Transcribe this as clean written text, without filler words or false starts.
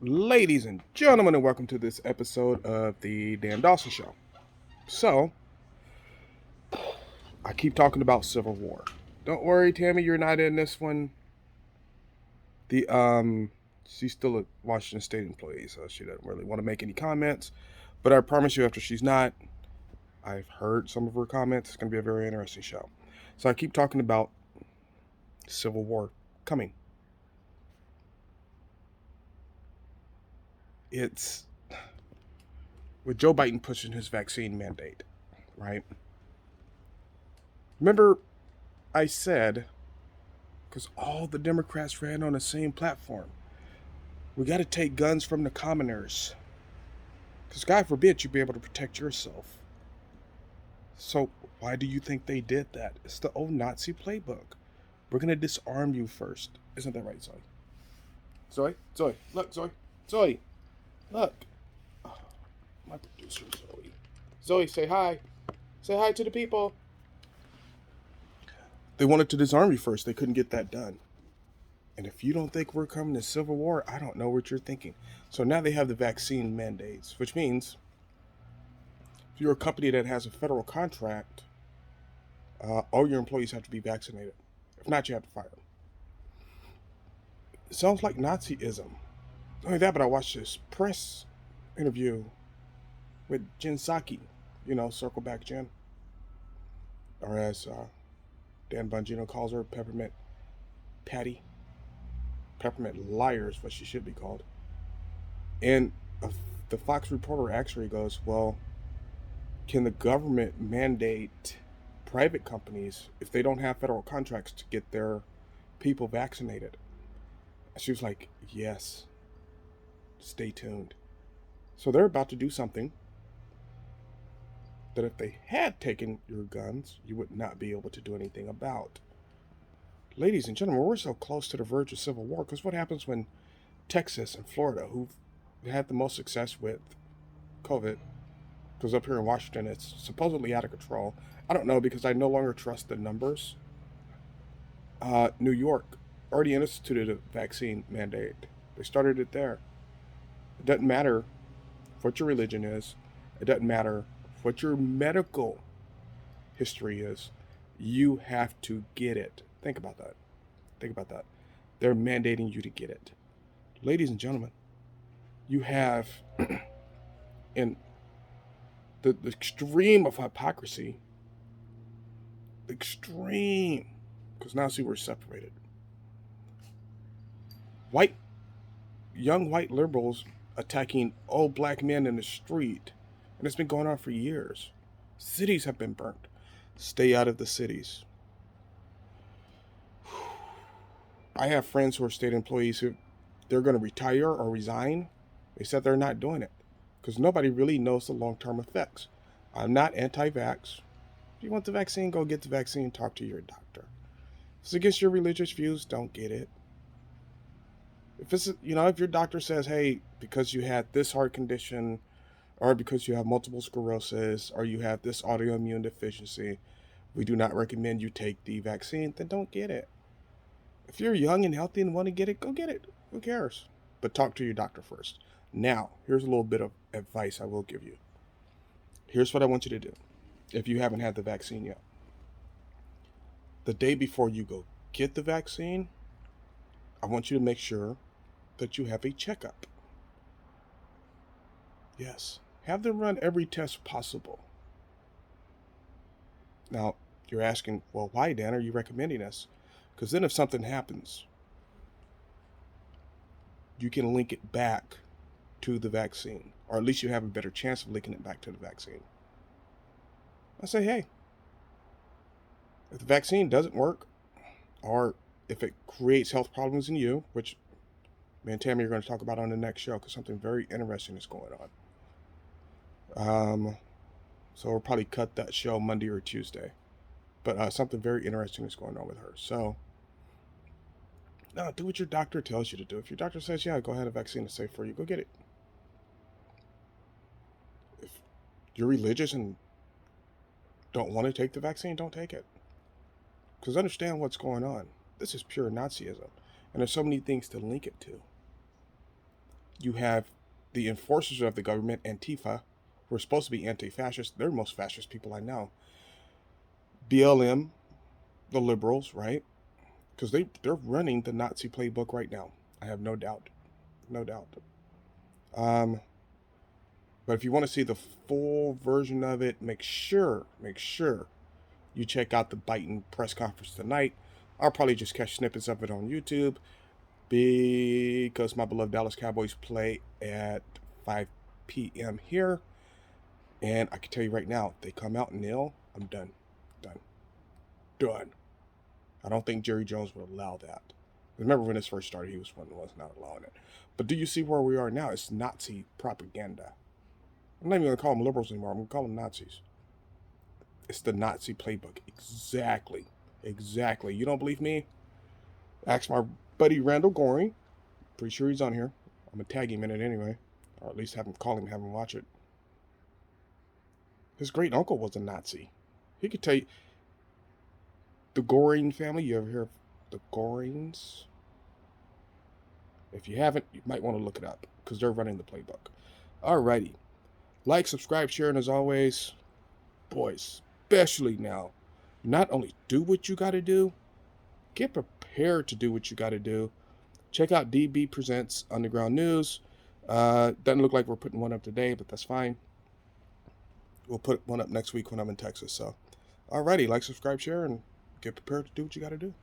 Ladies and gentlemen, and welcome to this episode of the Dan Dawson Show. So, I keep talking about Civil War. Don't worry, Tammy, you're not in this one. She's still a Washington State employee, so she doesn't really want to make any comments. But I promise you, after she's not, I've heard some of her comments. It's going to be a very interesting show. So I keep talking about Civil War coming. It's with Joe Biden pushing his vaccine mandate, right? Remember, I said, because all the Democrats ran on the same platform, we got to take guns from the commoners. Because God forbid you be able to protect yourself. So why do you think they did that? It's the old Nazi playbook. We're going to disarm you first. Isn't that right, Zoe? Zoe, look, Zoe, look. Oh, my producer, Zoe. Zoe, say hi. Say hi to the people. They wanted to disarm you first. They couldn't get that done. And if you don't think we're coming to civil war, I don't know what you're thinking. So now they have the vaccine mandates, which means if you're a company that has a federal contract, all your employees have to be vaccinated. If not, you have to fire them. It sounds like Nazism. Not only that, but I watched this press interview with Jen Psaki, Circle Back Jen, or as Dan Bongino calls her, Peppermint Patty. Peppermint Liar is what she should be called. And the Fox reporter actually goes, well, can the government mandate private companies if they don't have federal contracts to get their people vaccinated? She was like, yes, stay tuned. So they're about to do something that if they had taken your guns, you would not be able to do anything about. Ladies and gentlemen, we're so close to the verge of civil war because what happens when Texas and Florida, who've had the most success with COVID, because up here in Washington it's supposedly out of control. I don't know because I no longer trust the numbers. New York already instituted a vaccine mandate. They started it there. It doesn't matter what your religion is. It doesn't matter what your medical history is. You have to get it. Think about that. Think about that. They're mandating you to get it. Ladies and gentlemen, you have in the extreme of hypocrisy, extreme, because now see we're separated. White, young white liberals attacking old black men in the street, and it's been going on for years. Cities have been burnt. Stay out of the cities. I have friends who are state employees who they're going to retire or resign. They said they're not doing it because nobody really knows the long-term effects. I'm not anti-vax. If you want the vaccine, go get the vaccine. Talk to your doctor. If it's against your religious views, don't get it. If it's if your doctor says, hey, because you had this heart condition, or because you have multiple sclerosis, or you have this autoimmune deficiency, we do not recommend you take the vaccine, then don't get it. If you're young and healthy and want to get it, go get it. Who cares? But talk to your doctor first. Now, here's a little bit of advice I will give you. Here's what I want you to do if you haven't had the vaccine yet. The day before you go get the vaccine, I want you to make sure that you have a checkup. Yes, have them run every test possible. Now, you're asking, well, why, Dan, are you recommending this? Because then if something happens, you can link it back to the vaccine, or at least you have a better chance of linking it back to the vaccine. I say, hey, if the vaccine doesn't work, or if it creates health problems in you, which me and Tammy are going to talk about on the next show because something very interesting is going on. So we'll probably cut that show Monday or Tuesday. But something very interesting is going on with her. So, no, do what your doctor tells you to do. If your doctor says, yeah, go ahead, a vaccine is safe for you, go get it. If you're religious and don't want to take the vaccine, don't take it. Because understand what's going on. This is pure Nazism. And there's so many things to link it to. You have the enforcers of the government, Antifa, who are supposed to be anti-fascist. They're the most fascist people I know. BLM, the liberals, right? Because they're running the Nazi playbook right now. I have no doubt, no doubt. Um, but if you want to see the full version of it, make sure you check out the Biden press conference tonight. I'll probably just catch snippets of it on YouTube because my beloved Dallas Cowboys play at 5 p.m. here. And I can tell you right now, if they come out nil, I'm done. Done. Done. I don't think Jerry Jones would allow that. Remember when this first started, he was not allowing it. But do you see where we are now? It's Nazi propaganda. I'm not even going to call them liberals anymore. I'm going to call them Nazis. It's the Nazi playbook. Exactly. Exactly. You don't believe me? Ask my buddy Randall Goring. Pretty sure he's on here. I'm going to tag him in it anyway. Or at least have him call him, have him watch it. His great uncle was a Nazi. He could tell you. The Goring family, you ever hear of the Gorings? If you haven't, you might want to look it up because they're running the playbook. Alrighty. Like, subscribe, share, and as always, boys, especially now, not only do what you got to do, get prepared to do what you got to do. Check out DB Presents Underground News. Doesn't look like we're putting one up today, but that's fine. We'll put one up next week when I'm in Texas. So, alrighty, like, subscribe, share, and get prepared to do what you got to do.